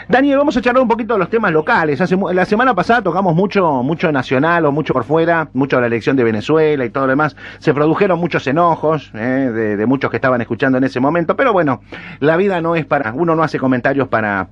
Daniel, vamos a charlar un poquito de los temas locales. La semana pasada tocamos mucho nacional o mucho por fuera, mucho de la elección de Venezuela y todo lo demás. Se produjeron muchos enojos de muchos que estaban escuchando en ese momento, pero bueno, la vida no es uno no hace comentarios para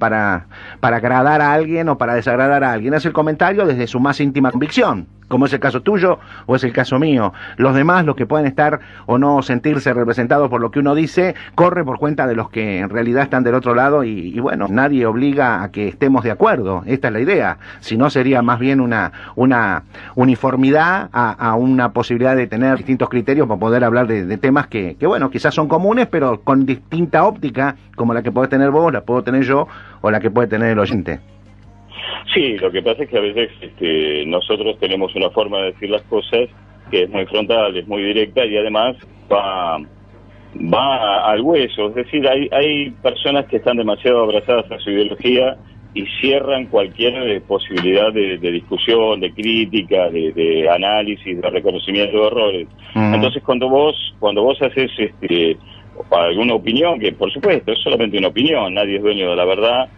agradar a alguien o para desagradar a alguien, hace el comentario desde su más íntima convicción, como es el caso tuyo o es el caso mío. Los demás, los que pueden estar o no sentirse representados por lo que uno dice, corre por cuenta de los que en realidad están del otro lado y bueno, nadie obliga a que estemos de acuerdo. Esta es la idea. Si no, sería más bien una uniformidad a una posibilidad de tener distintos criterios para poder hablar de temas que bueno, quizás son comunes, pero con distinta óptica, como la que podés tener vos, la puedo tener yo o la que puede tener el oyente. Sí, lo que pasa es que a veces nosotros tenemos una forma de decir las cosas que es muy frontal, es muy directa y además va al hueso. Es decir, hay personas que están demasiado abrazadas a su ideología y cierran cualquier posibilidad de discusión, de crítica, de análisis, de reconocimiento de errores. Entonces, cuando vos haces alguna opinión, que por supuesto es solamente una opinión, nadie es dueño de la verdad,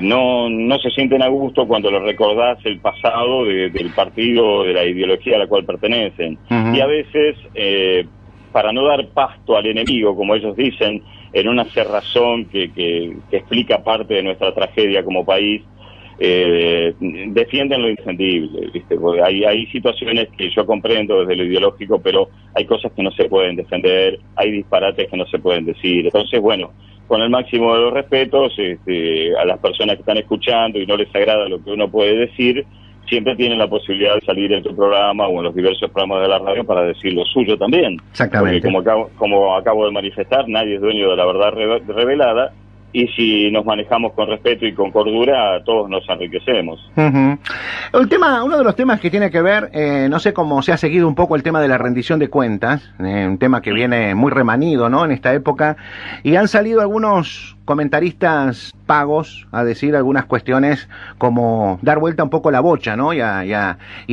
no se sienten a gusto cuando le recordás el pasado del partido, de la ideología a la cual pertenecen. Y a veces, para no dar pasto al enemigo, como ellos dicen, en una cerrazón que explica parte de nuestra tragedia como país, defienden lo indefendible, ¿viste? Porque hay situaciones que yo comprendo desde lo ideológico, pero hay cosas que no se pueden defender, hay disparates que no se pueden decir. Entonces, bueno, con el máximo de los respetos, a las personas que están escuchando y no les agrada lo que uno puede decir, siempre tienen la posibilidad de salir en tu programa o en los diversos programas de la radio para decir lo suyo también. Exactamente. Porque como acabo de manifestar, nadie es dueño de la verdad revelada, y si nos manejamos con respeto y con cordura, todos nos enriquecemos. Uno de los temas que tiene que ver, no sé cómo se ha seguido un poco el tema de la rendición de cuentas, un tema que viene muy remanido, ¿no?, en esta época, y han salido algunos comentaristas pagos a decir algunas cuestiones como dar vuelta un poco la bocha, ¿no? Y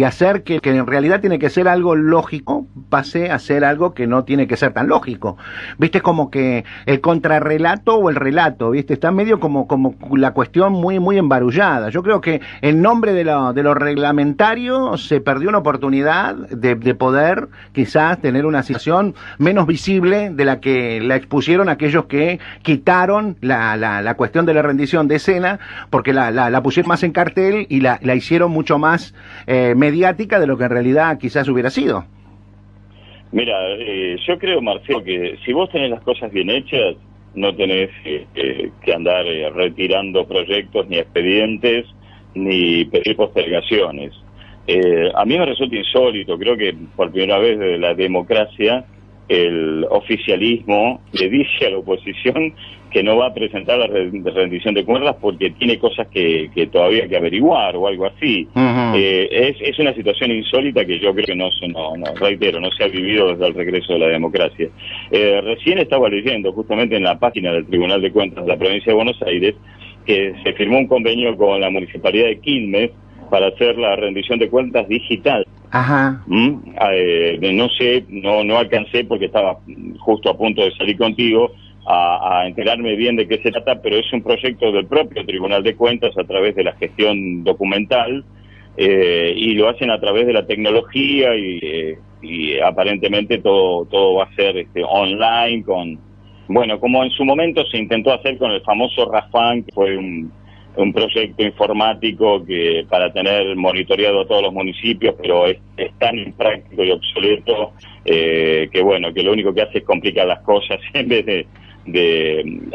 hacer que en realidad tiene que ser algo lógico pase a ser algo que no tiene que ser tan lógico. ¿Viste? Como que el contrarrelato o el relato, ¿viste? Está medio como la cuestión muy embarullada. Yo creo que en nombre de lo reglamentario se perdió una oportunidad de poder quizás tener una situación menos visible de la que la expusieron aquellos que quitaron la cuestión de la rendición de escena, porque la pusieron más en cartel y la hicieron mucho más mediática de lo que en realidad quizás hubiera sido. Mira, yo creo, Marcelo, que si vos tenés las cosas bien hechas, no tenés que andar retirando proyectos ni expedientes ni pedir postergaciones. A mí me resulta insólito, creo que por primera vez desde la democracia el oficialismo le dice a la oposición que no va a presentar la rendición de cuentas porque tiene cosas que todavía hay que averiguar o algo así. Es una situación insólita que yo creo que no se ha vivido desde el regreso de la democracia. Recién estaba leyendo justamente en la página del Tribunal de Cuentas de la provincia de Buenos Aires que se firmó un convenio con la Municipalidad de Quilmes para hacer la rendición de cuentas digital. Ajá. No sé, no alcancé porque estaba justo a punto de salir contigo a enterarme bien de qué se trata, pero es un proyecto del propio Tribunal de Cuentas a través de la gestión documental, y lo hacen a través de la tecnología y aparentemente todo va a ser online, como en su momento se intentó hacer con el famoso Rafán, que fue un proyecto informático que para tener monitoreado a todos los municipios, pero es tan impráctico y obsoleto que lo único que hace es complicar las cosas en vez de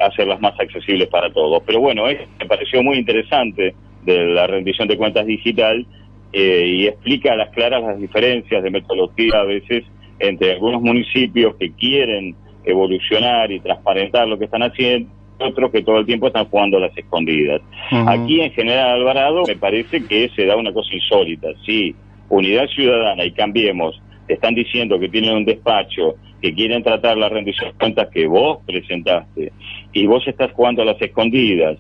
hacerlas más accesibles para todos. Pero bueno, me pareció muy interesante de la rendición de cuentas digital, y explica a las claras las diferencias de metodología a veces entre algunos municipios que quieren evolucionar y transparentar lo que están haciendo, otros que todo el tiempo están jugando a las escondidas. Aquí en General Alvarado me parece que se da una cosa insólita. Sí, Unidad Ciudadana y Cambiemos están diciendo que tienen un despacho, que quieren tratar la rendición de cuentas que vos presentaste, y vos estás jugando a las escondidas,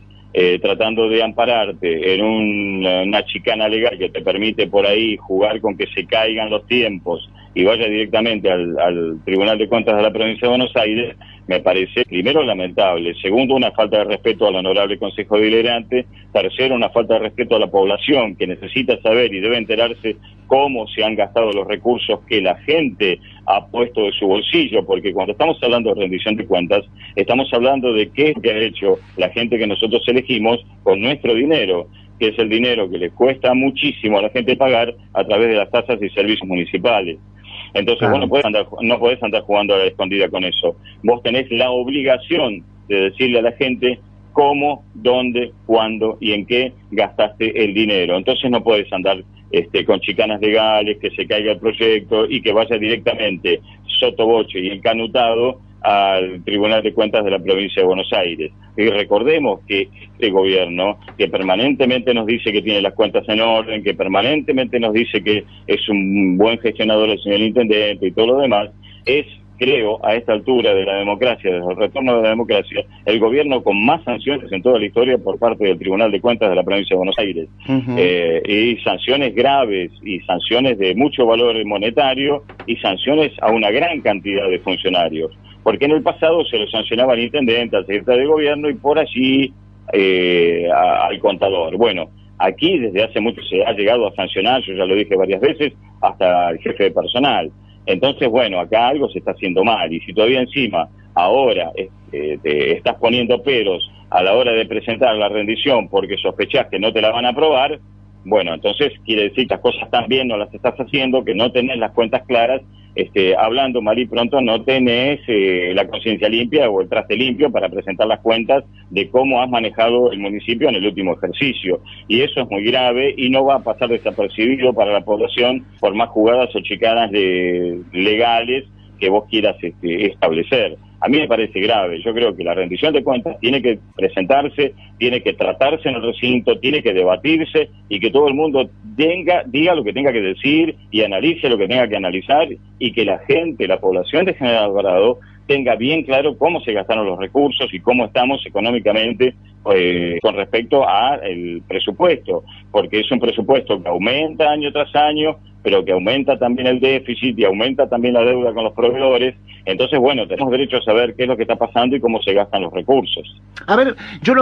tratando de ampararte en una chicana legal que te permite por ahí jugar con que se caigan los tiempos y vaya directamente al Tribunal de Cuentas de la provincia de Buenos Aires. me parece, primero, lamentable, segundo, una falta de respeto al honorable Consejo Deliberante, tercero, una falta de respeto a la población, que necesita saber y debe enterarse cómo se han gastado los recursos que la gente ha puesto de su bolsillo, porque cuando estamos hablando de rendición de cuentas, estamos hablando de qué es que ha hecho la gente que nosotros elegimos con nuestro dinero, que es el dinero que le cuesta muchísimo a la gente pagar a través de las tasas y servicios municipales. Entonces vos no podés andar jugando a la escondida con eso. Vos tenés la obligación de decirle a la gente cómo, dónde, cuándo y en qué gastaste el dinero. Entonces no podés andar con chicanas legales, que se caiga el proyecto y que vaya directamente sotoboche y encanutado al Tribunal de Cuentas de la provincia de Buenos Aires. Y recordemos que este gobierno, que permanentemente nos dice que tiene las cuentas en orden, que permanentemente nos dice que es un buen gestionador el señor intendente y todo lo demás, es, creo, a esta altura de la democracia, desde el retorno de la democracia, el gobierno con más sanciones en toda la historia por parte del Tribunal de Cuentas de la provincia de Buenos Aires. Y sanciones graves, y sanciones de mucho valor monetario, y sanciones a una gran cantidad de funcionarios. Porque en el pasado se lo sancionaba al intendente, al secretario de gobierno y por allí al contador. Bueno, aquí desde hace mucho se ha llegado a sancionar, yo ya lo dije varias veces, hasta el jefe de personal. Entonces, bueno, acá algo se está haciendo mal, y si todavía encima ahora te estás poniendo peros a la hora de presentar la rendición porque sospechás que no te la van a aprobar, bueno, entonces quiere decir que las cosas tan bien no las estás haciendo, que no tenés las cuentas claras, hablando mal y pronto no tenés la conciencia limpia o el traste limpio para presentar las cuentas de cómo has manejado el municipio en el último ejercicio. Y eso es muy grave y no va a pasar desapercibido para la población por más jugadas o chicanas legales que vos quieras establecer. A mí me parece grave. Yo creo que la rendición de cuentas tiene que presentarse, tiene que tratarse en el recinto, tiene que debatirse y que todo el mundo diga lo que tenga que decir y analice lo que tenga que analizar, y que la gente, la población de General Alvarado, tenga bien claro cómo se gastaron los recursos y cómo estamos económicamente con respecto al presupuesto, porque es un presupuesto que aumenta año tras año, pero que aumenta también el déficit y aumenta también la deuda con los proveedores. Entonces, bueno, tenemos derecho a saber qué es lo que está pasando y cómo se gastan los recursos. A ver, yo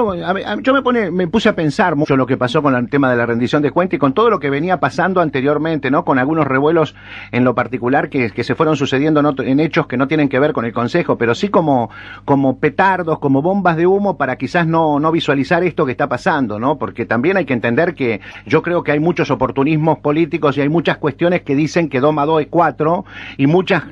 me puse a pensar mucho lo que pasó con el tema de la rendición de cuentas y con todo lo que venía pasando anteriormente, ¿no? Con algunos revuelos en lo particular que se fueron sucediendo en hechos que no tienen que ver con el Consejo, pero sí como petardos, como bombas de humo para quizás no visualizar esto que está pasando, ¿no? Porque también hay que entender que yo creo que hay muchos oportunismos políticos y hay muchas cuestiones que dicen que 2 más 2 es 4 y muchos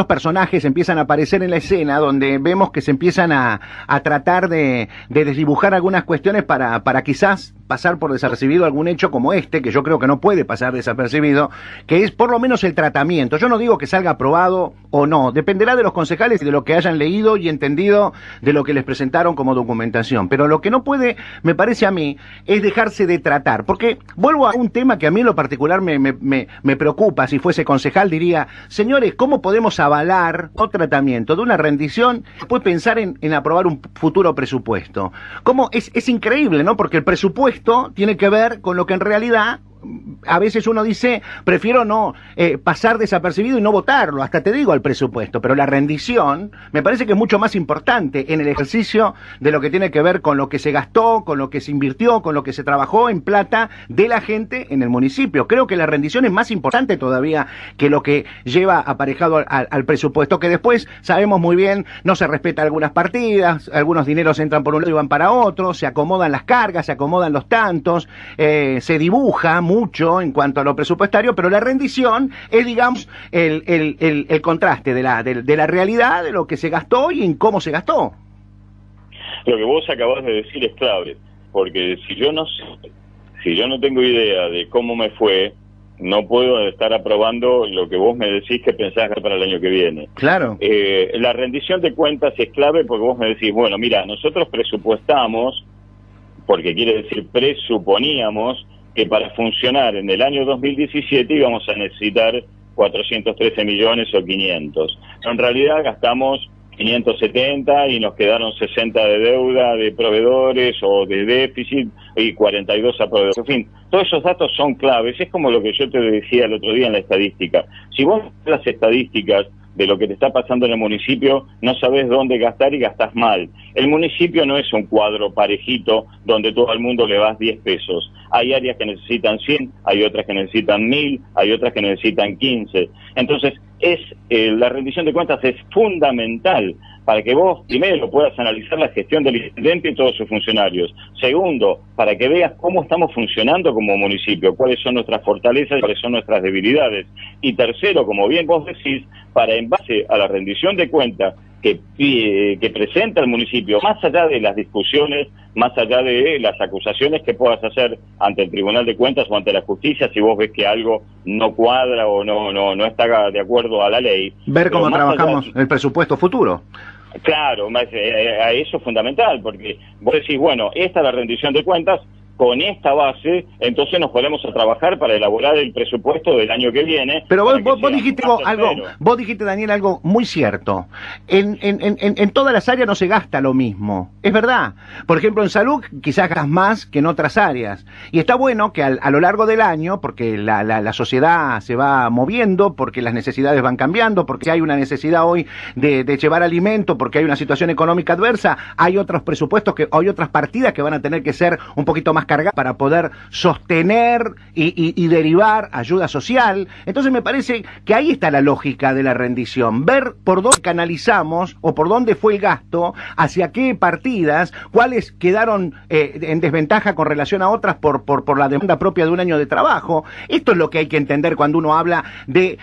personajes empiezan a aparecer en la escena donde vemos que se empiezan a tratar de desdibujar algunas cuestiones para quizás pasar por desapercibido algún hecho como este, que yo creo que no puede pasar desapercibido, que es por lo menos el tratamiento. Yo no digo que salga aprobado o no, dependerá de los concejales y de lo que hayan leído y entendido de lo que les presentaron como documentación, pero lo que no puede, me parece a mí, es dejarse de tratar, porque vuelvo a un tema que a mí en lo particular me preocupa. Si fuese concejal diría, señores, ¿cómo podemos avalar o tratamiento de una rendición después pensar en aprobar un futuro presupuesto? ¿Cómo? Es increíble, ¿no? Porque el presupuesto tiene que ver con lo que en realidad a veces uno dice, prefiero no pasar desapercibido y no votarlo, hasta te digo al presupuesto, pero la rendición me parece que es mucho más importante en el ejercicio de lo que tiene que ver con lo que se gastó, con lo que se invirtió, con lo que se trabajó en plata de la gente en el municipio. Creo que la rendición es más importante todavía que lo que lleva aparejado al presupuesto, que después sabemos muy bien, no se respeta algunas partidas, algunos dineros entran por un lado y van para otro, se acomodan las cargas, se acomodan los tantos, se dibuja mucho en cuanto a lo presupuestario, pero la rendición es, digamos, el contraste de la realidad, de lo que se gastó y en cómo se gastó. Lo que vos acabás de decir es clave, porque si yo no tengo idea de cómo me fue, no puedo estar aprobando lo que vos me decís que pensás para el año que viene. Claro. La rendición de cuentas es clave porque vos me decís, bueno, mira, nosotros presupuestamos, porque quiere decir presuponíamos, que para funcionar en el año 2017 íbamos a necesitar 413 millones o 500. En realidad gastamos 570 y nos quedaron 60 de deuda de proveedores o de déficit y 42 a proveedores. En fin, todos esos datos son claves. Es como lo que yo te decía el otro día en la estadística. Si vos ves las estadísticas de lo que te está pasando en el municipio, no sabes dónde gastar y gastás mal. El municipio no es un cuadro parejito donde todo el mundo le das 10 pesos. Hay áreas que necesitan 100, hay otras que necesitan 1000, hay otras que necesitan 15. Entonces, la rendición de cuentas es fundamental para que vos, primero, puedas analizar la gestión del intendente y todos sus funcionarios. Segundo, para que veas cómo estamos funcionando como municipio, cuáles son nuestras fortalezas y cuáles son nuestras debilidades. Y tercero, como bien vos decís, para en base a la rendición de cuentas que presenta el municipio, más allá de las discusiones, más allá de las acusaciones que puedas hacer ante el Tribunal de Cuentas o ante la justicia, si vos ves que algo no cuadra o no está de acuerdo a la ley. Ver cómo trabajamos el presupuesto futuro. Claro, a eso es fundamental, porque vos decís, bueno, esta es la rendición de cuentas, con esta base, entonces nos ponemos a trabajar para elaborar el presupuesto del año que viene. Pero vos dijiste vos dijiste, Daniel, algo muy cierto. En todas las áreas no se gasta lo mismo. Es verdad. Por ejemplo, en salud quizás gastas más que en otras áreas. Y está bueno que a lo largo del año, porque la sociedad se va moviendo, porque las necesidades van cambiando, porque hay una necesidad hoy de llevar alimento, porque hay una situación económica adversa, hay otros presupuestos, hay otras partidas que van a tener que ser un poquito más cargar para poder sostener y derivar ayuda social. Entonces me parece que ahí está la lógica de la rendición, ver por dónde canalizamos o por dónde fue el gasto, hacia qué partidas, cuáles quedaron en desventaja con relación a otras por la demanda propia de un año de trabajo. Esto es lo que hay que entender cuando uno habla de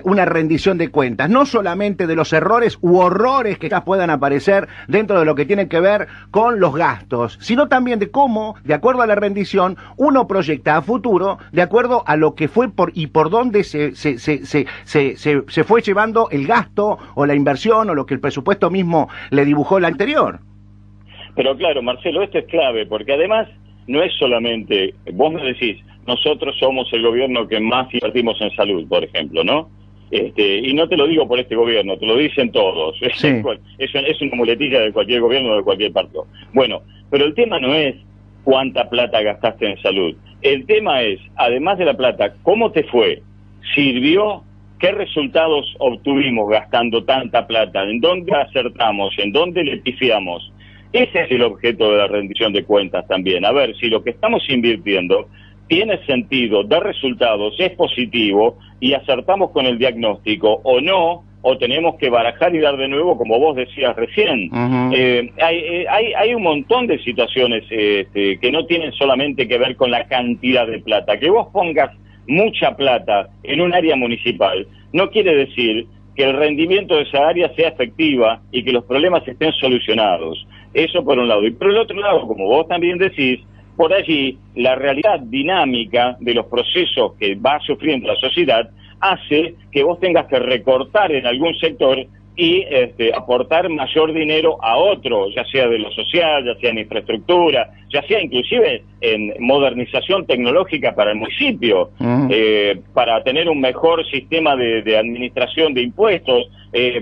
una rendición de cuentas, no solamente de los errores u horrores que ya puedan aparecer dentro de lo que tiene que ver con los gastos, sino también de cómo, de acuerdo a la rendición, uno proyecta a futuro de acuerdo a lo que fue por dónde se fue llevando el gasto o la inversión o lo que el presupuesto mismo le dibujó el anterior. Pero claro, Marcelo, esto es clave, porque además no es solamente, vos me decís, nosotros somos el gobierno que más invertimos en salud, por ejemplo, ¿no? Y no te lo digo por este gobierno, te lo dicen todos. Sí. Es una muletilla de cualquier gobierno o de cualquier partido. Bueno, pero el tema no es cuánta plata gastaste en salud. El tema es, además de la plata, ¿cómo te fue? ¿Sirvió? ¿Qué resultados obtuvimos gastando tanta plata? ¿En dónde acertamos? ¿En dónde le pifiamos? Ese es el objeto de la rendición de cuentas también. A ver, si lo que estamos invirtiendo tiene sentido, da resultados, es positivo y acertamos con el diagnóstico o no, o tenemos que barajar y dar de nuevo, como vos decías recién. Hay un montón de situaciones que no tienen solamente que ver con la cantidad de plata. Que vos pongas mucha plata en un área municipal no quiere decir que el rendimiento de esa área sea efectiva y que los problemas estén solucionados. Eso por un lado. Y por el otro lado, como vos también decís, por allí la realidad dinámica de los procesos que va sufriendo la sociedad hace que vos tengas que recortar en algún sector y aportar mayor dinero a otro, ya sea de lo social, ya sea en infraestructura, ya sea inclusive en modernización tecnológica para el municipio, para tener un mejor sistema de administración de impuestos.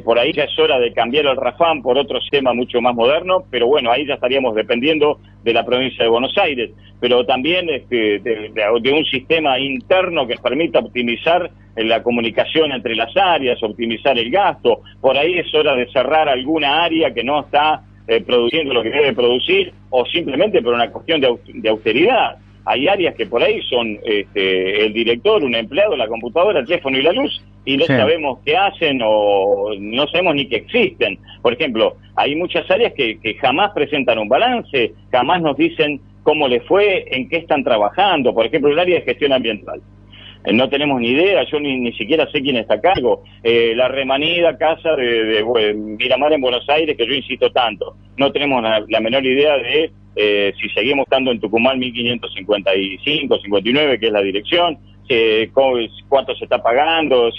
Por ahí ya es hora de cambiar el RAFAM por otro sistema mucho más moderno, pero bueno, ahí ya estaríamos dependiendo de la provincia de Buenos Aires, pero también de un sistema interno que permita optimizar la comunicación entre las áreas, optimizar el gasto. Por ahí es hora de cerrar alguna área que no está produciendo lo que debe producir, o simplemente por una cuestión de austeridad. Hay áreas que por ahí son el director, un empleado, la computadora, el teléfono y la luz, y no sabemos qué hacen o no sabemos ni que existen. Por ejemplo, hay muchas áreas que jamás presentan un balance, jamás nos dicen cómo les fue, en qué están trabajando. Por ejemplo, el área de gestión ambiental. No tenemos ni idea, yo ni siquiera sé quién está a cargo. La remanida casa de Miramar en Buenos Aires, que yo insisto tanto, no tenemos la menor idea de si seguimos estando en Tucumán 1555, 59, que es la dirección, cuánto se está pagando,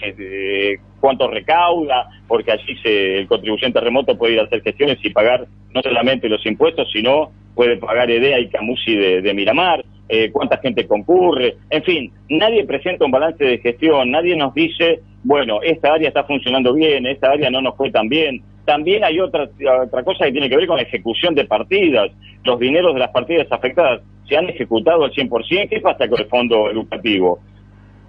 cuánto recauda, porque allí el contribuyente remoto puede ir a hacer gestiones y pagar no solamente los impuestos, sino puede pagar EDEA y Camusi de Miramar. Cuánta gente concurre, en fin, nadie presenta un balance de gestión, nadie nos dice, bueno, esta área está funcionando bien, esta área no nos fue tan bien. También hay otra cosa que tiene que ver con la ejecución de partidas. Los dineros de las partidas afectadas se han ejecutado al 100%. ¿Qué pasa con el fondo educativo?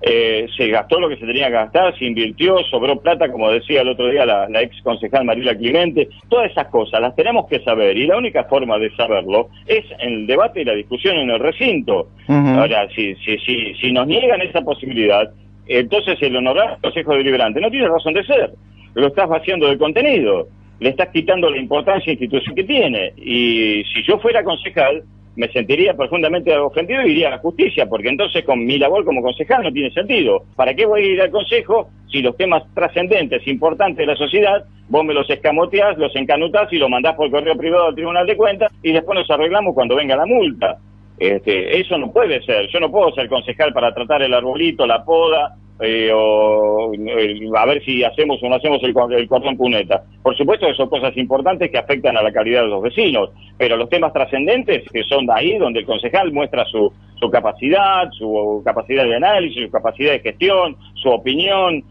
Se gastó lo que se tenía que gastar, se invirtió, sobró plata, como decía el otro día la ex concejal Mariela Clemente. Todas esas cosas las tenemos que saber, y la única forma de saberlo es en el debate y la discusión en el recinto. Ahora, si nos niegan esa posibilidad, entonces el honorable Consejo Deliberante no tiene razón de ser. Lo estás vaciando de contenido, le estás quitando la importancia institucional que tiene. Y si yo fuera concejal, me sentiría profundamente ofendido y iría a la justicia, porque entonces con mi labor como concejal no tiene sentido. ¿Para qué voy a ir al consejo si los temas trascendentes, importantes de la sociedad, vos me los escamoteás, los encanutás y los mandás por correo privado al Tribunal de Cuentas y después nos arreglamos cuando venga la multa? Eso no puede ser. Yo no puedo ser concejal para tratar el arbolito, la poda, a ver si hacemos o no hacemos el cordón cuneta. Por supuesto que son cosas importantes que afectan a la calidad de los vecinos, pero los temas trascendentes, que son ahí donde el concejal muestra su capacidad de análisis, su capacidad de gestión, su opinión,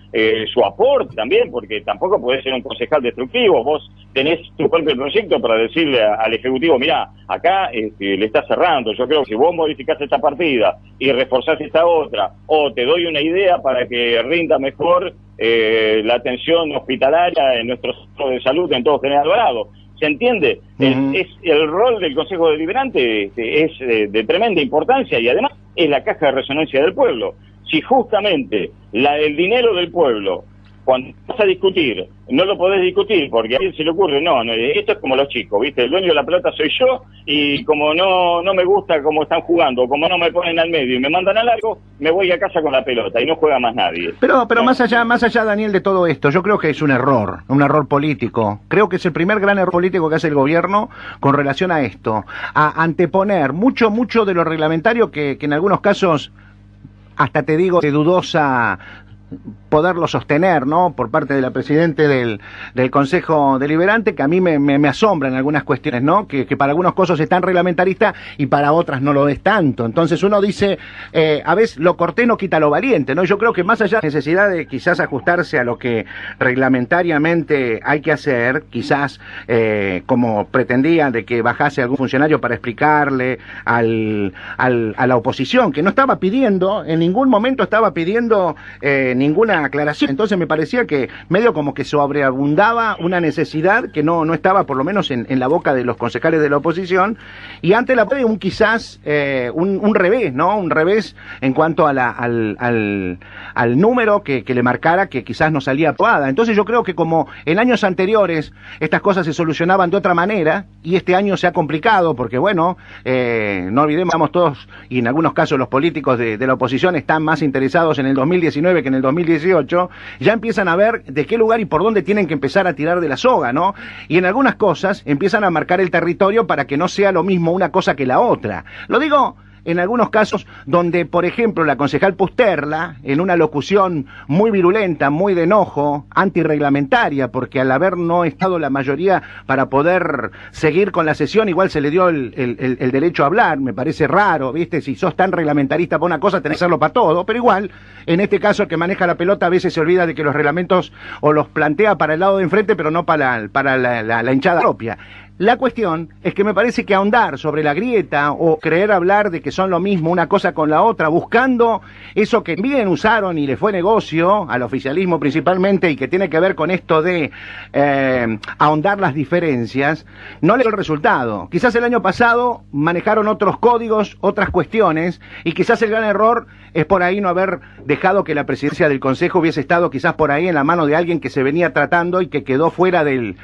su aporte también, porque tampoco podés ser un concejal destructivo. Vos tenés tu propio proyecto para decirle al Ejecutivo, mirá, acá le está cerrando, yo creo que si vos modificás esta partida y reforzás esta otra, o te doy una idea para que rinda mejor la atención hospitalaria en nuestro centro de salud en todo General Alvarado. ¿Se entiende? El rol del Consejo Deliberante es de tremenda importancia, y además es la caja de resonancia del pueblo. Si justamente el dinero del pueblo, cuando vas a discutir, no lo podés discutir porque a alguien se le ocurre, no, esto es como los chicos, ¿viste? El dueño de la pelota soy yo, y como no me gusta cómo están jugando, como no me ponen al medio y me mandan a largo, me voy a casa con la pelota y no juega más nadie. Pero más allá, Daniel, de todo esto, yo creo que es un error político. Creo que es el primer gran error político que hace el gobierno con relación a esto, a anteponer mucho de lo reglamentario que en algunos casos, hasta te digo, de dudosa poderlo sostener, ¿no?, por parte de la Presidente del Consejo Deliberante, que a mí me asombran algunas cuestiones, ¿no?, que para algunos cosas es tan reglamentarista y para otras no lo es tanto. Entonces uno dice, a veces lo cortés no quita lo valiente, ¿no? Yo creo que más allá de la necesidad de quizás ajustarse a lo que reglamentariamente hay que hacer, quizás como pretendían, de que bajase algún funcionario para explicarle a la oposición, que no estaba pidiendo, en ningún momento estaba pidiendo ninguna aclaración. Entonces me parecía que medio como que sobreabundaba una necesidad que no estaba por lo menos en la boca de los concejales de la oposición, y ante la quizás un revés, ¿no? Un revés en cuanto a al número que le marcara, que quizás no salía aprobada. Entonces yo creo que como en años anteriores estas cosas se solucionaban de otra manera, y este año se ha complicado porque, bueno, no olvidemos todos, y en algunos casos los políticos de la oposición están más interesados en el 2019 que en el 2018, ya empiezan a ver de qué lugar y por dónde tienen que empezar a tirar de la soga, ¿no? Y en algunas cosas empiezan a marcar el territorio para que no sea lo mismo una cosa que la otra. Lo digo en algunos casos donde, por ejemplo, la concejal Pusterla, en una locución muy virulenta, muy de enojo, antirreglamentaria, porque al haber no estado la mayoría para poder seguir con la sesión, igual se le dio el derecho a hablar. Me parece raro, ¿viste? Si sos tan reglamentarista para una cosa, tenés que hacerlo para todo, pero igual, en este caso, el que maneja la pelota a veces se olvida de que los reglamentos o los plantea para el lado de enfrente, pero no para la hinchada propia. La cuestión es que me parece que ahondar sobre la grieta o creer hablar de que son lo mismo una cosa con la otra, buscando eso que bien usaron y le fue negocio al oficialismo principalmente, y que tiene que ver con esto de ahondar las diferencias, no le dio el resultado. Quizás el año pasado manejaron otros códigos, otras cuestiones, y quizás el gran error es por ahí no haber dejado que la presidencia del Consejo hubiese estado quizás por ahí en la mano de alguien que se venía tratando y que quedó fuera del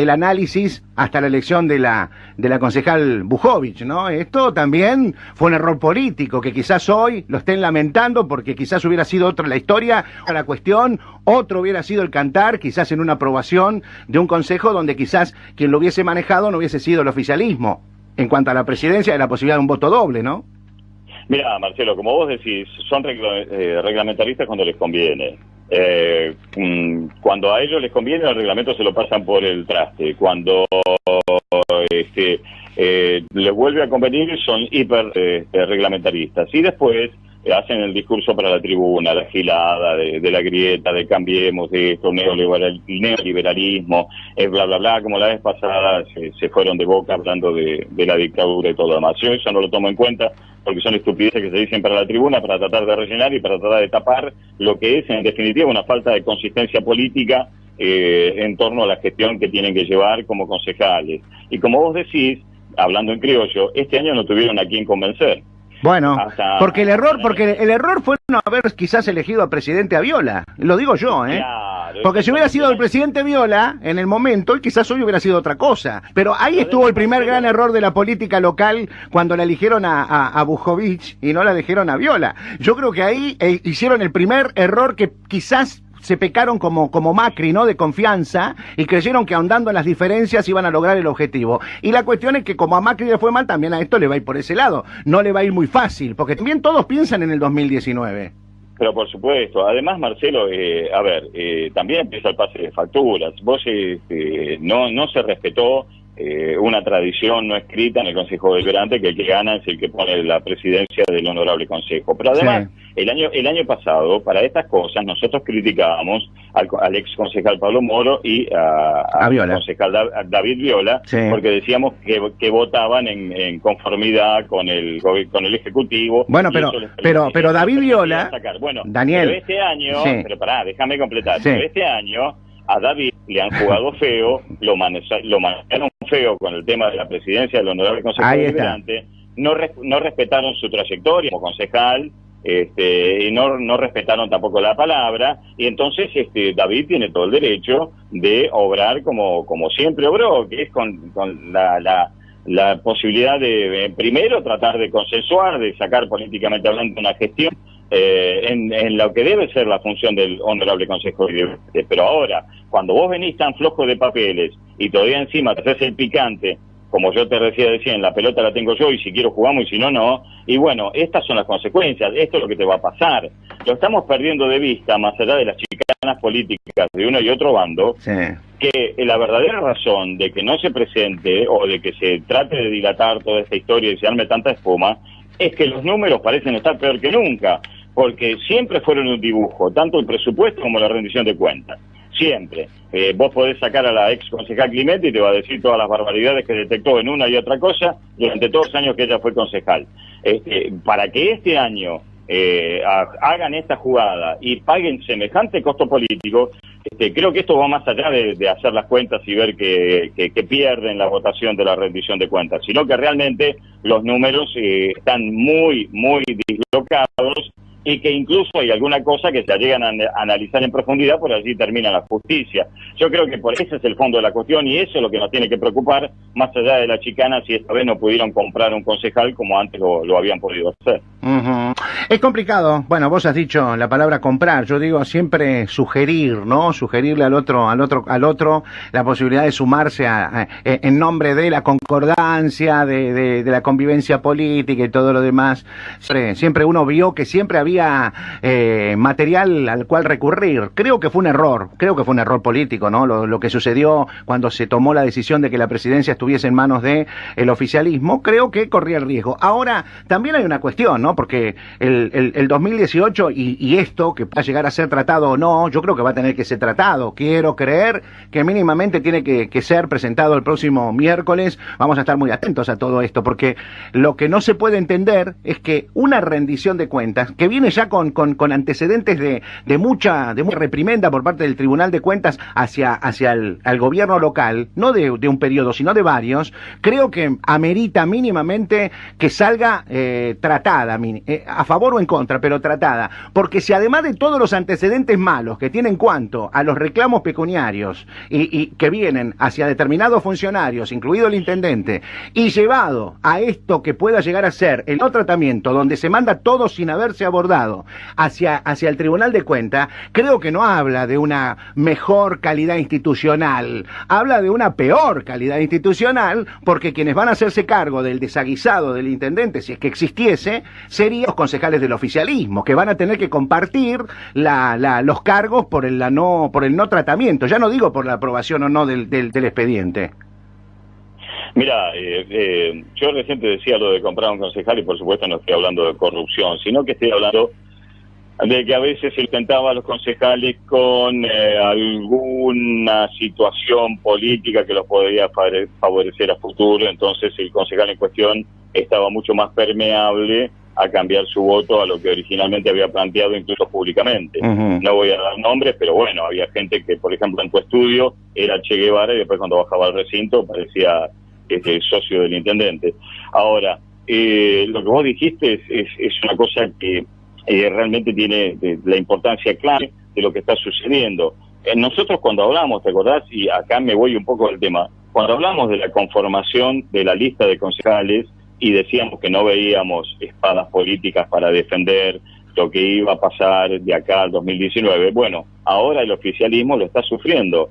análisis hasta la elección de la concejal Bujovich, ¿no? Esto también fue un error político que quizás hoy lo estén lamentando, porque quizás hubiera sido otra la historia, la cuestión, otro hubiera sido el cantar, quizás en una aprobación de un consejo donde quizás quien lo hubiese manejado no hubiese sido el oficialismo, en cuanto a la presidencia de la posibilidad de un voto doble, ¿no? Mira, Marcelo, como vos decís, son reglamentaristas cuando les conviene. Cuando a ellos les conviene, el reglamento se lo pasan por el traste. Cuando les vuelve a convenir, son hiper reglamentaristas. Y después hacen el discurso para la tribuna, la gilada de la grieta, de cambiemos, de esto, neoliberalismo, bla, bla, bla, como la vez pasada se fueron de boca hablando de la dictadura y todo lo demás. Yo eso no lo tomo en cuenta, porque son estupideces que se dicen para la tribuna para tratar de rellenar y para tratar de tapar lo que es, en definitiva, una falta de consistencia política en torno a la gestión que tienen que llevar como concejales. Y como vos decís, hablando en criollo, este año no tuvieron a quién convencer. Bueno, porque el error fue no haber quizás elegido al presidente a Viola, lo digo yo, Claro, porque si hubiera sido el presidente Viola en el momento, quizás hoy hubiera sido otra cosa, pero ahí estuvo el primer gran error de la política local cuando la eligieron a Bujovich y no la eligieron a Viola. Yo creo que ahí hicieron el primer error que quizás se pecaron como Macri, ¿no? De confianza, y creyeron que ahondando en las diferencias iban a lograr el objetivo. Y la cuestión es que como a Macri le fue mal, también a esto le va a ir por ese lado. No le va a ir muy fácil, porque también todos piensan en el 2019. Pero por supuesto, además Marcelo, también empieza el pase de facturas. Vos no se respetó una tradición no escrita en el Consejo Deliberante, que el que gana es el que pone la presidencia del Honorable Consejo. Pero además, sí, el año pasado, para estas cosas, nosotros criticábamos al ex concejal Pablo Moro y al concejal David Viola, sí, porque decíamos que votaban en conformidad con el Ejecutivo. Bueno, pero David Viola, bueno, Daniel, pero este año, sí, pero pará, déjame completar, sí, pero este año a David le han jugado feo, lo manejaron feo con el tema de la presidencia del Honorable Consejo Deliberante, no respetaron su trayectoria como concejal, y no respetaron tampoco la palabra, y entonces David tiene todo el derecho de obrar como siempre obró, que es con la posibilidad de, primero, tratar de consensuar, de sacar políticamente hablando una gestión en lo que debe ser la función del Honorable Consejo Deliberante. Pero ahora, cuando vos venís tan flojo de papeles y todavía encima te haces el picante, como yo te decía, la pelota la tengo yo y si quiero jugamos y si no, no. Y bueno, estas son las consecuencias, esto es lo que te va a pasar. Lo estamos perdiendo de vista, más allá de las chicanas políticas de uno y otro bando, sí, que la verdadera razón de que no se presente o de que se trate de dilatar toda esta historia y se arme tanta espuma, es que los números parecen estar peor que nunca, porque siempre fueron un dibujo, tanto el presupuesto como la rendición de cuentas. Siempre. Vos podés sacar a la ex concejal Clemente y te va a decir todas las barbaridades que detectó en una y otra cosa durante todos los años que ella fue concejal. Para que este año hagan esta jugada y paguen semejante costo político, creo que esto va más allá de hacer las cuentas y ver que pierden la votación de la rendición de cuentas, sino que realmente los números están muy, muy dislocados, y que incluso hay alguna cosa que se llegan a analizar en profundidad, por allí termina la justicia. Yo creo que por ese es el fondo de la cuestión, y eso es lo que nos tiene que preocupar, más allá de la chicana, si esta vez no pudieron comprar un concejal como antes lo habían podido hacer. Es complicado. Bueno, vos has dicho la palabra comprar. Yo digo siempre sugerir, ¿no? Sugerirle al otro la posibilidad de sumarse en nombre de la concordancia, de la convivencia política y todo lo demás. Siempre uno vio que siempre había material al cual recurrir. Creo que fue un error político, ¿no? Lo que sucedió cuando se tomó la decisión de que la presidencia estuviese en manos de el oficialismo, creo que corría el riesgo. Ahora, también hay una cuestión, ¿no? Porque el 2018 y esto, que va a llegar a ser tratado o no, yo creo que va a tener que ser tratado. Quiero creer que mínimamente tiene que ser presentado el próximo miércoles. Vamos a estar muy atentos a todo esto, porque lo que no se puede entender es que una rendición de cuentas, que viene ya con antecedentes de mucha reprimenda por parte del Tribunal de Cuentas hacia el gobierno local, no de un periodo, sino de varios, creo que amerita mínimamente que salga tratada, a favor o en contra, pero tratada, porque si además de todos los antecedentes malos que tiene en cuanto a los reclamos pecuniarios y que vienen hacia determinados funcionarios, incluido el intendente, y llevado a esto que pueda llegar a ser el no tratamiento, donde se manda todo sin haberse abordado hacia el Tribunal de Cuentas, creo que no habla de una mejor calidad institucional, habla de una peor calidad institucional, porque quienes van a hacerse cargo del desaguisado del intendente, si es que existiese, serían los concejales del oficialismo, que van a tener que compartir los cargos por el no tratamiento, ya no digo por la aprobación o no del expediente. Mira, yo recién te decía lo de comprar un concejal y por supuesto no estoy hablando de corrupción, sino que estoy hablando de que a veces se intentaba a los concejales con alguna situación política que los podría favorecer a futuro, entonces el concejal en cuestión estaba mucho más permeable a cambiar su voto a lo que originalmente había planteado, incluso públicamente. No voy a dar nombres, pero bueno, había gente que, por ejemplo, en tu estudio era Che Guevara y después cuando bajaba al recinto parecía socio del intendente. Ahora, lo que vos dijiste es una cosa que realmente tiene la importancia clave de lo que está sucediendo. Nosotros cuando hablamos, ¿te acordás? Y acá me voy un poco del tema. Cuando hablamos de la conformación de la lista de concejales y decíamos que no veíamos espadas políticas para defender lo que iba a pasar de acá al 2019, bueno, ahora el oficialismo lo está sufriendo,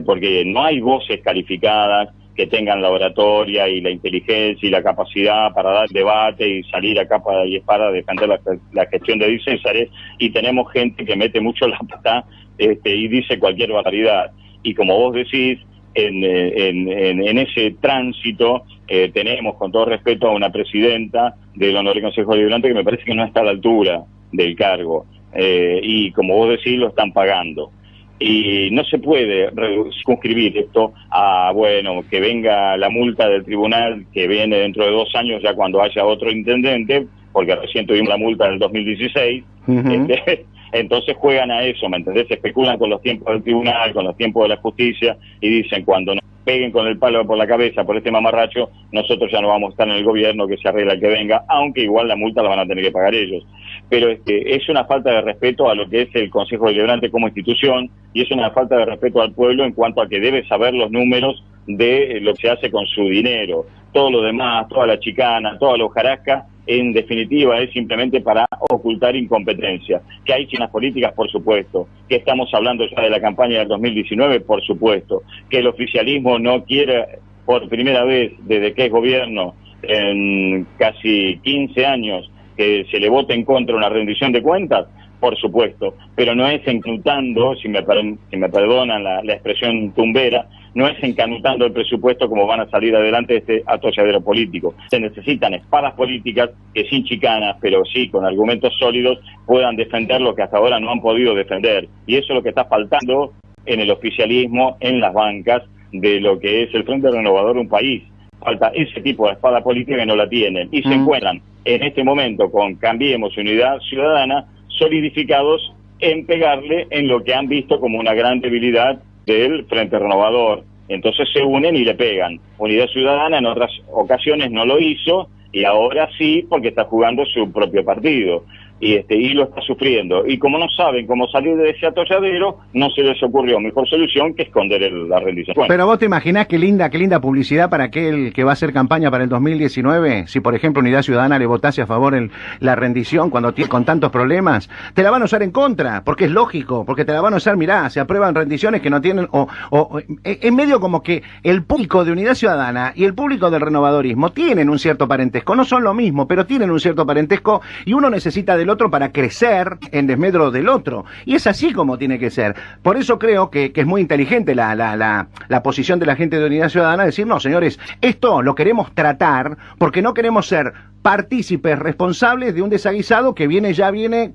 porque no hay voces calificadas que tengan la oratoria y la inteligencia y la capacidad para dar debate y salir a capa y espada a defender la gestión de Di Césares, y tenemos gente que mete mucho la pata y dice cualquier barbaridad. Y como vos decís, en ese tránsito tenemos, con todo respeto, a una presidenta del Honorable Consejo Deliberante que me parece que no está a la altura del cargo, y como vos decís, lo están pagando. Y no se puede circunscribir esto a, bueno, que venga la multa del tribunal, que viene dentro de 2 años ya cuando haya otro intendente, porque recién tuvimos la multa del 2016, entonces juegan a eso, ¿me entendés? Especulan con los tiempos del tribunal, con los tiempos de la justicia, y dicen, cuando nos peguen con el palo por la cabeza por este mamarracho, nosotros ya no vamos a estar en el gobierno, que se arregla el que venga, aunque igual la multa la van a tener que pagar ellos. Pero es una falta de respeto a lo que es el Consejo Deliberante como institución, y es una falta de respeto al pueblo en cuanto a que debe saber los números de lo que se hace con su dinero. Todo lo demás, toda la chicana, toda la hojarasca, en definitiva es simplemente para ocultar incompetencia. Que hay chinas políticas, por supuesto. Que estamos hablando ya de la campaña del 2019, por supuesto. Que el oficialismo no quiere, por primera vez desde que es gobierno, en casi 15 años, que se le vote en contra una rendición de cuentas, por supuesto, pero no es encanutando, si me perdonan la expresión tumbera, no es encanutando el presupuesto como van a salir adelante de este atolladero político. Se necesitan espadas políticas que sin chicanas, pero sí con argumentos sólidos, puedan defender lo que hasta ahora no han podido defender. Y eso es lo que está faltando en el oficialismo, en las bancas de lo que es el Frente Renovador de un país. Falta ese tipo de espada política que no la tienen. Y se encuentran en este momento con Cambiemos Unidad Ciudadana solidificados en pegarle en lo que han visto como una gran debilidad del Frente Renovador. Entonces se unen y le pegan. Unidad Ciudadana en otras ocasiones no lo hizo, y ahora sí, porque está jugando su propio partido. Y lo está sufriendo. Y como no saben cómo salir de ese atolladero, no se les ocurrió mejor solución que esconder la rendición. Bueno. Pero vos te imaginás qué linda publicidad para aquel que va a hacer campaña para el 2019, si por ejemplo Unidad Ciudadana le votase a favor la rendición cuando tiene con tantos problemas, te la van a usar en contra, porque es lógico, porque te la van a usar, mirá, se aprueban rendiciones que no tienen, en medio como que el público de Unidad Ciudadana y el público del renovadorismo tienen un cierto parentesco, no son lo mismo, pero tienen un cierto parentesco, y uno necesita del otro para crecer en desmedro del otro, y es así como tiene que ser. Por eso creo que es muy inteligente la posición de la gente de Unidad Ciudadana, decir, no señores, esto lo queremos tratar porque no queremos ser partícipes responsables de un desaguisado que viene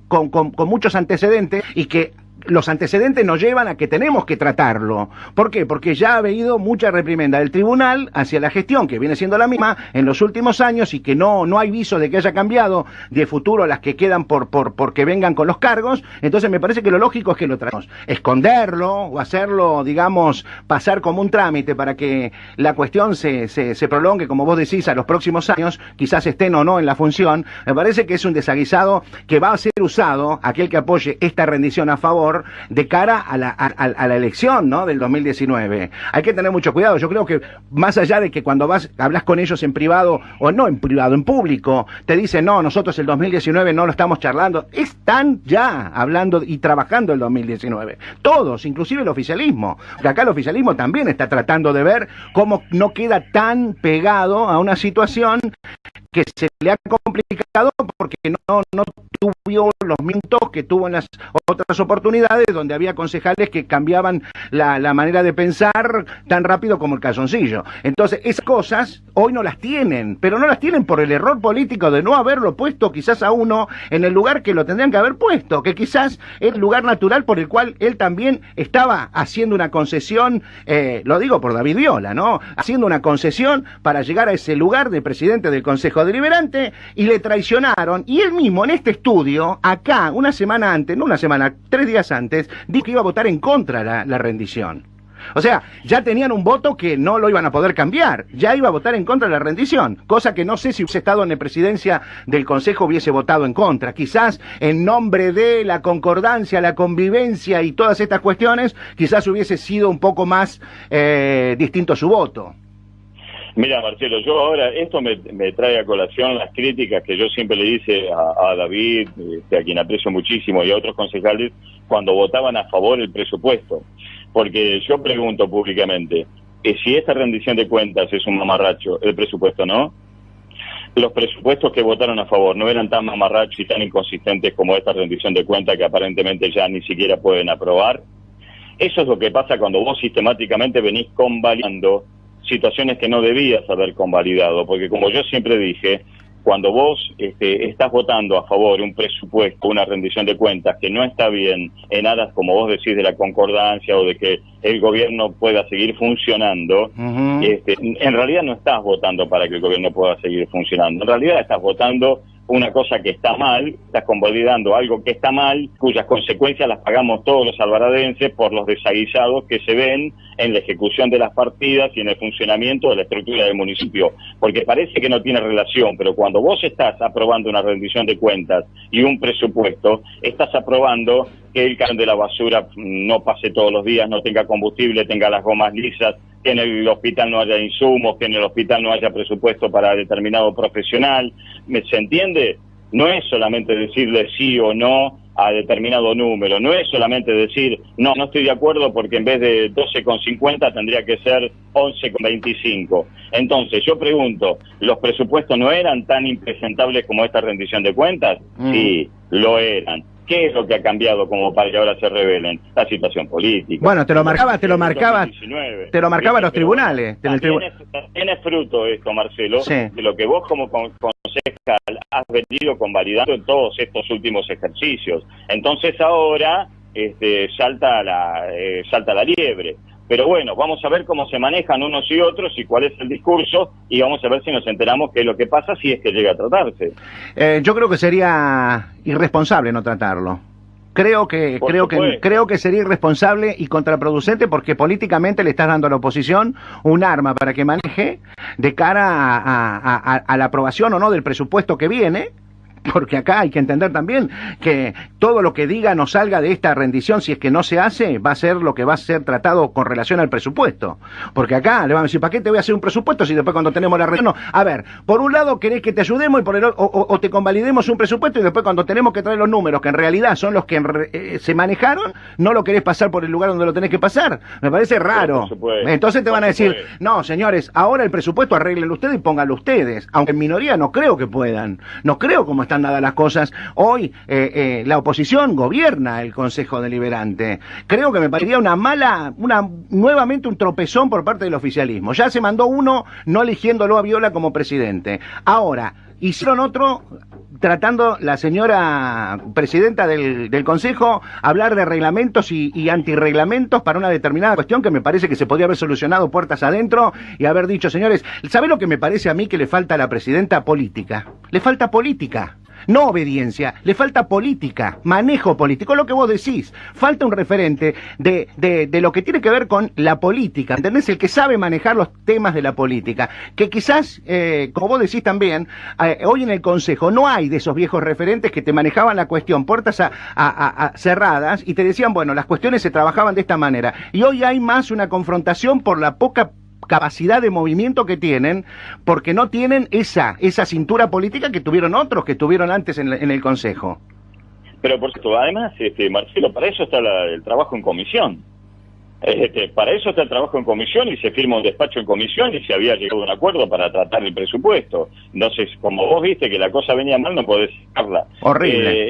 con muchos antecedentes, y que los antecedentes nos llevan a que tenemos que tratarlo. ¿Por qué? Porque ya ha habido mucha reprimenda del tribunal hacia la gestión, que viene siendo la misma en los últimos años, y que no hay viso de que haya cambiado de futuro las que quedan porque vengan con los cargos. Entonces me parece que lo lógico es que lo tratemos. Esconderlo o hacerlo, digamos, pasar como un trámite para que la cuestión se prolongue, como vos decís, a los próximos años, quizás estén o no en la función. Me parece que es un desaguisado que va a ser usado, aquel que apoye esta rendición a favor, de cara a la elección, ¿no?, del 2019. Hay que tener mucho cuidado. Yo creo que más allá de que cuando hablas con ellos en privado, o no en privado, en público, te dicen, no, nosotros el 2019 no lo estamos charlando, están ya hablando y trabajando el 2019. Todos, inclusive el oficialismo. Porque acá el oficialismo también está tratando de ver cómo no queda tan pegado a una situación que se le ha complicado porque no tuvo vio los minutos que tuvo en las otras oportunidades donde había concejales que cambiaban la manera de pensar tan rápido como el calzoncillo. Entonces, esas cosas hoy no las tienen, pero no las tienen por el error político de no haberlo puesto quizás a uno en el lugar que lo tendrían que haber puesto, que quizás es el lugar natural por el cual él también estaba haciendo una concesión, lo digo por David Viola, ¿no? Haciendo una concesión para llegar a ese lugar de presidente del Consejo Deliberante, y le traicionaron, y él mismo en este estudio, acá, una semana antes, no una semana, 3 días antes, dijo que iba a votar en contra la rendición. O sea, ya tenían un voto que no lo iban a poder cambiar, ya iba a votar en contra de la rendición, cosa que no sé si hubiese estado en la presidencia del Consejo hubiese votado en contra. Quizás en nombre de la concordancia, la convivencia y todas estas cuestiones, quizás hubiese sido un poco más distinto su voto. Mira, Marcelo, yo ahora, esto me trae a colación las críticas que yo siempre le hice a David, a quien aprecio muchísimo, y a otros concejales, cuando votaban a favor del presupuesto. Porque yo pregunto públicamente, si esta rendición de cuentas es un mamarracho, el presupuesto no. Los presupuestos que votaron a favor no eran tan mamarrachos y tan inconsistentes como esta rendición de cuentas que aparentemente ya ni siquiera pueden aprobar. Eso es lo que pasa cuando vos sistemáticamente venís convalidando situaciones que no debías haber convalidado, porque como yo siempre dije, cuando vos estás votando a favor un presupuesto, una rendición de cuentas que no está bien en aras, como vos decís, de la concordancia o de que el gobierno pueda seguir funcionando, en realidad no estás votando para que el gobierno pueda seguir funcionando, en realidad estás votando una cosa que está mal, estás convalidando algo que está mal, cuyas consecuencias las pagamos todos los alvaradenses por los desaguisados que se ven en la ejecución de las partidas y en el funcionamiento de la estructura del municipio, porque parece que no tiene relación, pero cuando vos estás aprobando una rendición de cuentas y un presupuesto, estás aprobando que el camión de la basura no pase todos los días, no tenga combustible, tenga las gomas lisas, que en el hospital no haya insumos, que en el hospital no haya presupuesto para determinado profesional. ¿Se entiende? No es solamente decirle sí o no a determinado número, no es solamente decir, no estoy de acuerdo porque en vez de 12,50 tendría que ser 11,25. Entonces, yo pregunto, ¿los presupuestos no eran tan impresentables como esta rendición de cuentas? Sí, lo eran. ¿Qué es lo que ha cambiado como para que ahora se revelen? La situación política. Bueno, te lo marcaba los tribunales. También es fruto esto, Marcelo, sí, de lo que vos como concejal has venido convalidando en todos estos últimos ejercicios. Entonces ahora salta la liebre. Pero bueno, vamos a ver cómo se manejan unos y otros y cuál es el discurso, y vamos a ver si nos enteramos qué es lo que pasa si es que llega a tratarse. Yo creo que sería irresponsable no tratarlo. Creo que sería irresponsable y contraproducente, porque políticamente le estás dando a la oposición un arma para que maneje de cara a la aprobación o no del presupuesto que viene. Porque acá hay que entender también que todo lo que diga no salga de esta rendición, si es que no se hace, va a ser lo que va a ser tratado con relación al presupuesto. Porque acá le van a decir, ¿para qué te voy a hacer un presupuesto si después cuando tenemos la rendición? No, a ver, por un lado querés que te ayudemos y por el otro, o te convalidemos un presupuesto y después cuando tenemos que traer los números, que en realidad son los que se manejaron, no lo querés pasar por el lugar donde lo tenés que pasar. Me parece raro. Entonces te van a decir, no, señores, ahora el presupuesto arréglenlo ustedes y pónganlo ustedes. Aunque en minoría no creo que puedan. No creo como están dadas las cosas. Hoy la oposición gobierna el Consejo Deliberante. Creo que me parecería nuevamente un tropezón por parte del oficialismo. Ya se mandó uno no eligiéndolo a Viola como presidente. Ahora, hicieron otro tratando la señora presidenta del Consejo hablar de reglamentos y antirreglamentos para una determinada cuestión que me parece que se podría haber solucionado puertas adentro y haber dicho, señores, ¿sabe lo que me parece a mí que le falta a la presidenta? Política. Le falta política. No obediencia, le falta política, manejo político, lo que vos decís. Falta un referente de lo que tiene que ver con la política, ¿entendés? El que sabe manejar los temas de la política. Que quizás, como vos decís también, hoy en el Consejo no hay de esos viejos referentes que te manejaban la cuestión puertas cerradas y te decían, bueno, las cuestiones se trabajaban de esta manera. Y hoy hay más una confrontación por la poca capacidad de movimiento que tienen, porque no tienen esa cintura política que tuvieron otros, que tuvieron antes en el Consejo. Pero por cierto, además, Marcelo, para eso está el trabajo en comisión. Para eso está el trabajo en comisión y se firma un despacho en comisión y se había llegado a un acuerdo para tratar el presupuesto. Entonces, como vos viste que la cosa venía mal, no podés sacarla. Horrible.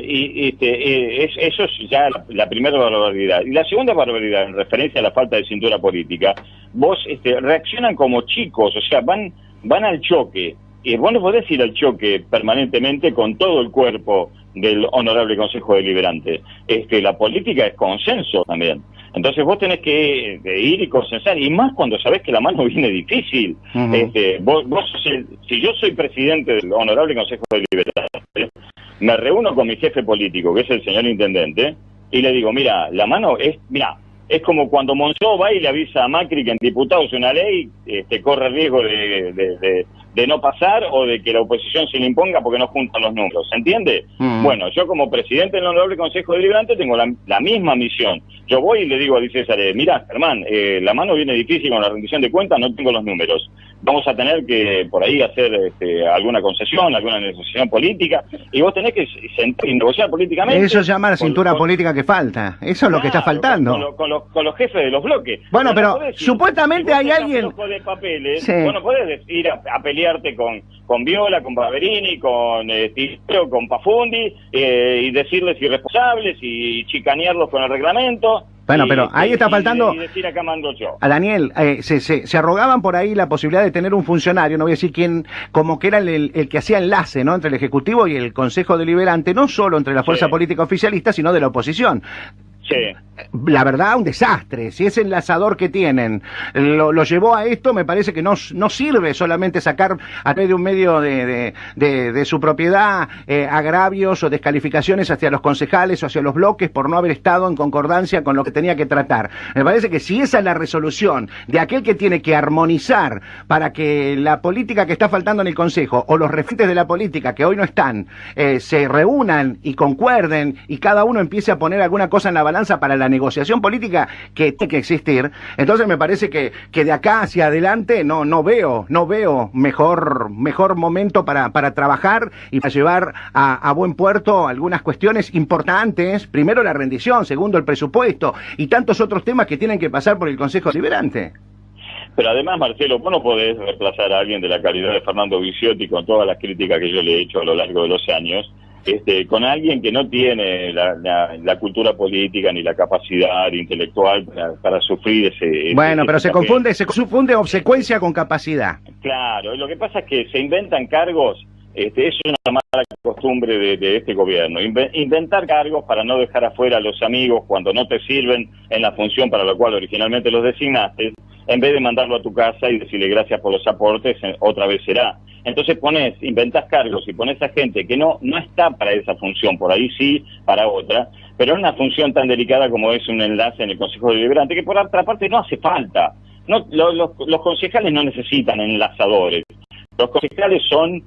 Eso es ya la primera barbaridad. Y la segunda barbaridad, en referencia a la falta de cintura política, vos reaccionan como chicos, o sea, van al choque. Y vos no podés ir al choque permanentemente con todo el cuerpo del Honorable Consejo Deliberante. La política es consenso también. Entonces vos tenés que ir y consensar, y más cuando sabés que la mano viene difícil. Si yo soy presidente del Honorable Consejo Deliberante, me reúno con mi jefe político, que es el señor Intendente, y le digo, mira, la mano es como cuando Monzó va y le avisa a Macri que en diputados una ley corre riesgo de no pasar o de que la oposición se le imponga porque no juntan los números, ¿se entiende? Bueno, yo como presidente del Honorable Consejo Deliberante tengo la misma misión. Yo voy y le digo a Di César, mira, Germán, la mano viene difícil con la rendición de cuentas, no tengo los números. Vamos a tener que por ahí hacer alguna concesión, alguna negociación política, y vos tenés que sentar y negociar políticamente. Eso se llama la cintura política que falta. Eso es lo que está faltando. Con los jefes de los bloques. Bueno, pero supuestamente hay alguien... De papeles, sí. Vos no podés ir a pelearte con Viola, con Barberini, con Tito, con Pafundi, y decirles irresponsables y chicanearlos con el reglamento. Bueno, pero ahí está faltando... Y decir acá mando yo. A Daniel, se arrogaban por ahí la posibilidad de tener un funcionario, no voy a decir quién, como que era el que hacía enlace, ¿no?, entre el Ejecutivo y el Consejo Deliberante, no solo entre la fuerza política oficialista, sino de la oposición. Sí. La verdad, un desastre. Si ese enlazador que tienen lo llevó a esto, me parece que no sirve solamente sacar a través de un medio de su propiedad agravios o descalificaciones hacia los concejales o hacia los bloques por no haber estado en concordancia con lo que tenía que tratar. Me parece que si esa es la resolución de aquel que tiene que armonizar para que la política que está faltando en el Consejo o los referentes de la política que hoy no están se reúnan y concuerden y cada uno empiece a poner alguna cosa en la balanza para la negociación política que tiene que existir, entonces me parece que de acá hacia adelante no veo mejor momento para trabajar y para llevar a buen puerto algunas cuestiones importantes. Primero la rendición, segundo el presupuesto y tantos otros temas que tienen que pasar por el Consejo Deliberante. Pero además, Marcelo, vos no podés reemplazar a alguien de la calidad de Fernando Viciotti con todas las críticas que yo le he hecho a lo largo de los años, con alguien que no tiene la cultura política ni la capacidad intelectual para sufrir ese... Bueno, pero se confunde obsecuencia con capacidad. Claro, lo que pasa es que se inventan cargos, es una mala costumbre de este gobierno, inventar cargos para no dejar afuera a los amigos cuando no te sirven en la función para la cual originalmente los designaste, en vez de mandarlo a tu casa y decirle gracias por los aportes, otra vez será. Entonces inventás cargos y pones a gente que no está para esa función, por ahí sí, para otra, pero es una función tan delicada como es un enlace en el Consejo Deliberante, que por otra parte no hace falta. Los concejales no necesitan enlazadores. Los concejales son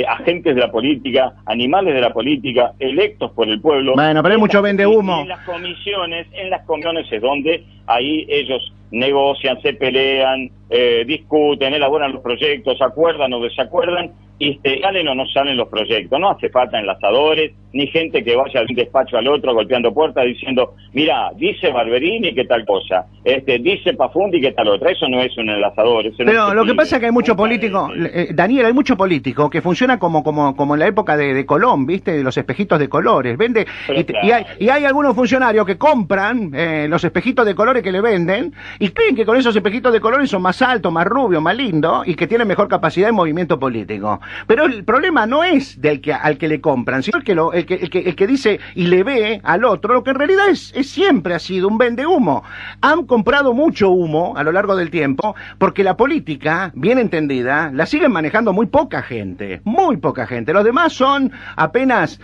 agentes de la política, animales de la política, electos por el pueblo. Bueno, pero hay mucho vende humo. En las comisiones es donde ahí ellos negocian, se pelean, discuten, elaboran los proyectos, acuerdan o desacuerdan, y salen o no salen los proyectos. No hace falta enlazadores, ni gente que vaya de un despacho al otro golpeando puertas diciendo, mira, dice Barberini que tal cosa, dice Pafundi que tal otra. Eso no es un enlazador. Pero lo que pasa es que hay mucho político, Daniel, hay mucho político que funciona como en la época de Colón, ¿viste? De los espejitos de colores. Vende y hay algunos funcionarios que compran los espejitos de colores que le venden y creen que con esos espejitos de colores son más altos, más rubios, más lindos y que tienen mejor capacidad de movimiento político. Pero el problema no es al que le compran, sino el que dice y le ve al otro, lo que en realidad siempre ha sido un vende humo. Han comprado mucho humo a lo largo del tiempo porque la política, bien entendida, la siguen manejando muy poca gente. Los demás son apenas,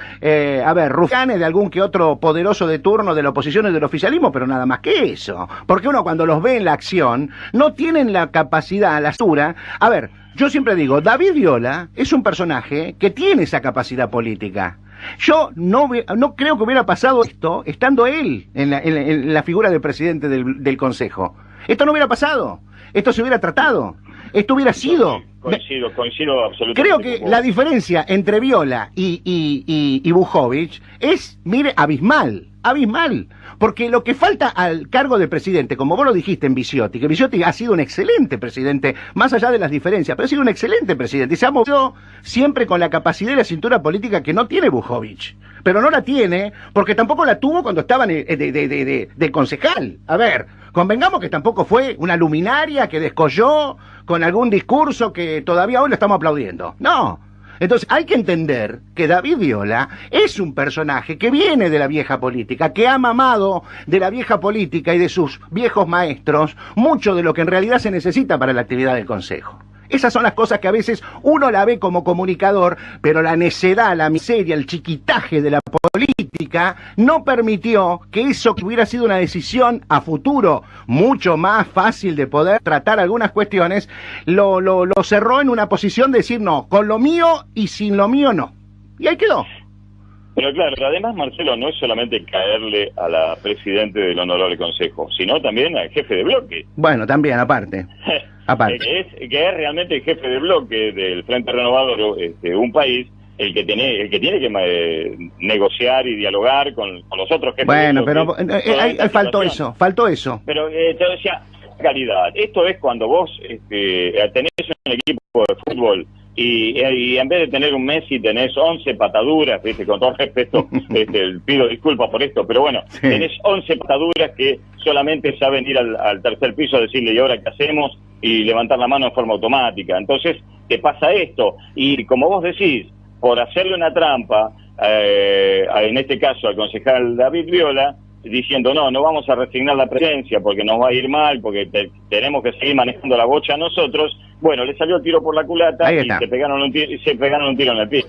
rufianes de algún que otro poderoso de turno de la oposición y del oficialismo, pero nada más que eso. Porque uno cuando los ve en la acción, no tienen la capacidad, la altura. A ver, yo siempre digo, David Viola es un personaje que tiene esa capacidad política. Yo no creo que hubiera pasado esto estando él en la figura del presidente del Consejo. Esto no hubiera pasado. Esto se hubiera tratado. Esto hubiera sido... Coincido absolutamente. Creo que la diferencia entre Viola y Bujovic es, mire, abismal. abismal. Porque lo que falta al cargo de presidente, como vos lo dijiste en Viciotti, que Viciotti ha sido un excelente presidente, más allá de las diferencias, pero ha sido un excelente presidente, y se ha movido siempre con la capacidad y la cintura política que no tiene Bujovic. Pero no la tiene, porque tampoco la tuvo cuando estaba de concejal. A ver, convengamos que tampoco fue una luminaria que descolló con algún discurso que todavía hoy lo estamos aplaudiendo. No. Entonces hay que entender que David Viola es un personaje que viene de la vieja política, que ha mamado de la vieja política y de sus viejos maestros mucho de lo que en realidad se necesita para la actividad del Consejo. Esas son las cosas que a veces uno la ve como comunicador, pero la necedad, la miseria, el chiquitaje de la política no permitió que eso que hubiera sido una decisión a futuro mucho más fácil de poder tratar algunas cuestiones, lo cerró en una posición de decir no, con lo mío y sin lo mío no. Y ahí quedó. Pero claro, además, Marcelo, no es solamente caerle a la presidente del Honorable Consejo, sino también al jefe de bloque. Bueno, también, aparte. que es realmente el jefe de bloque del Frente Renovador, un país, el que tiene que negociar y dialogar con los otros jefes de bloque. Bueno, pero faltó eso. Pero te decía, calidad. Esto es cuando vos tenés un equipo de fútbol y en vez de tener un Messi tenés 11 pataduras, ¿viste? Con todo respeto, pido disculpas por esto, pero bueno, sí. Tenés 11 pataduras que solamente saben ir al tercer piso a decirle, ¿y ahora qué hacemos? Y levantar la mano en forma automática. Entonces, te pasa esto. Y como vos decís, por hacerle una trampa, en este caso al concejal David Viola, diciendo, no vamos a resignar la presencia porque nos va a ir mal, porque tenemos que seguir manejando la bocha nosotros. Bueno, le salió el tiro por la culata y se pegaron un tiro en el pie.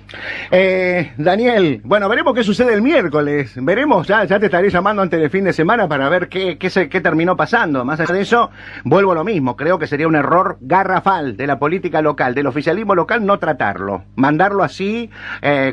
Daniel, bueno, veremos qué sucede el miércoles. Veremos, ya te estaré llamando antes del fin de semana para ver qué terminó pasando. Más allá de eso, vuelvo a lo mismo. Creo que sería un error garrafal de la política local, del oficialismo local, no tratarlo. Mandarlo así,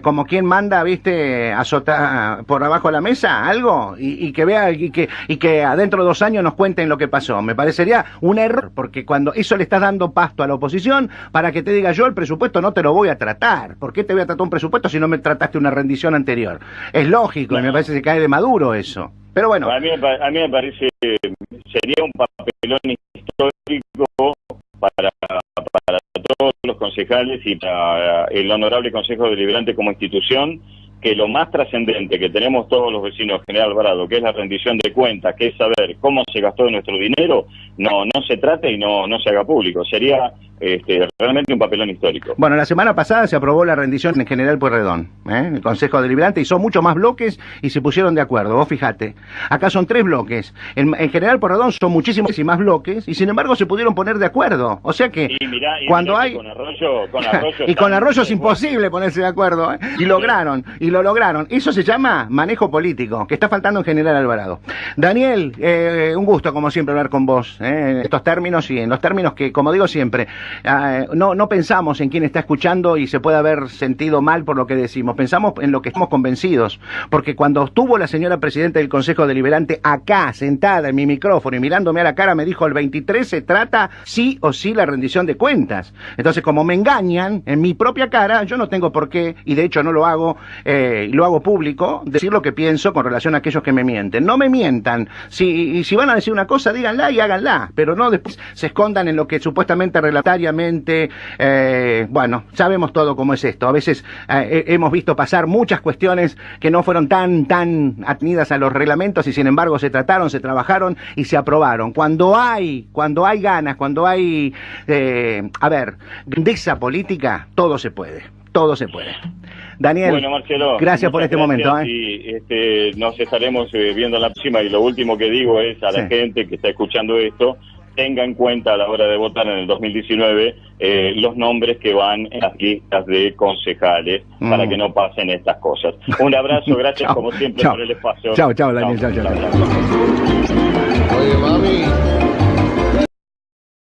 como quien manda, viste, azotar por abajo de la mesa algo y que vea y que adentro de 2 años nos cuenten lo que pasó. Me parecería un error, porque cuando eso le está dando pasto a la oposición para que te diga yo el presupuesto no te lo voy a tratar. ¿Por qué te voy a tratar un presupuesto si no me trataste una rendición anterior? Es lógico, y me parece que cae de maduro eso. Pero bueno. A mí me parece sería un papelón histórico para todos los concejales y para el Honorable Consejo Deliberante como institución, que lo más trascendente que tenemos todos los vecinos de General Alvarado, que es la rendición de cuentas, que es saber cómo se gastó nuestro dinero, no se trate y no se haga público. Sería realmente un papelón histórico. Bueno, la semana pasada se aprobó la rendición en General Pueyrredón, el Consejo Deliberante, y son muchos más bloques y se pusieron de acuerdo. Vos fijate, acá son 3 bloques. En General Pueyrredón son muchísimos y más bloques, y sin embargo se pudieron poner de acuerdo. O sea que cuando hay... Con Arroyo y con Arroyo es imposible ponerse de acuerdo, Y lo lograron. Eso se llama manejo político, que está faltando en General Alvarado. Daniel, un gusto como siempre hablar con vos, en estos términos y en los términos que, como digo siempre, no pensamos en quién está escuchando y se puede haber sentido mal por lo que decimos, pensamos en lo que estamos convencidos, porque cuando estuvo la señora presidenta del Consejo Deliberante acá, sentada en mi micrófono y mirándome a la cara, me dijo el 23 se trata sí o sí la rendición de cuentas. Entonces, como me engañan en mi propia cara, yo no tengo por qué, y de hecho no lo hago, y lo hago público, decir lo que pienso con relación a aquellos que me mienten. No me mientan. Si van a decir una cosa, díganla y háganla, pero no después se escondan en lo que supuestamente reglamentariamente, bueno, sabemos todo cómo es esto. A veces hemos visto pasar muchas cuestiones que no fueron tan atenidas a los reglamentos y sin embargo se trataron, se trabajaron y se aprobaron. Cuando hay ganas, cuando hay, grandeza política, todo se puede. Daniel, bueno, Marcelo, gracias por este momento. Y nos estaremos viendo en la próxima. Y lo último que digo es a la gente que está escuchando esto, tenga en cuenta a la hora de votar en el 2019 los nombres que van en las listas de concejales para que no pasen estas cosas. Un abrazo, gracias como siempre por el espacio. Chao, Daniel. Chao. Oye, mami.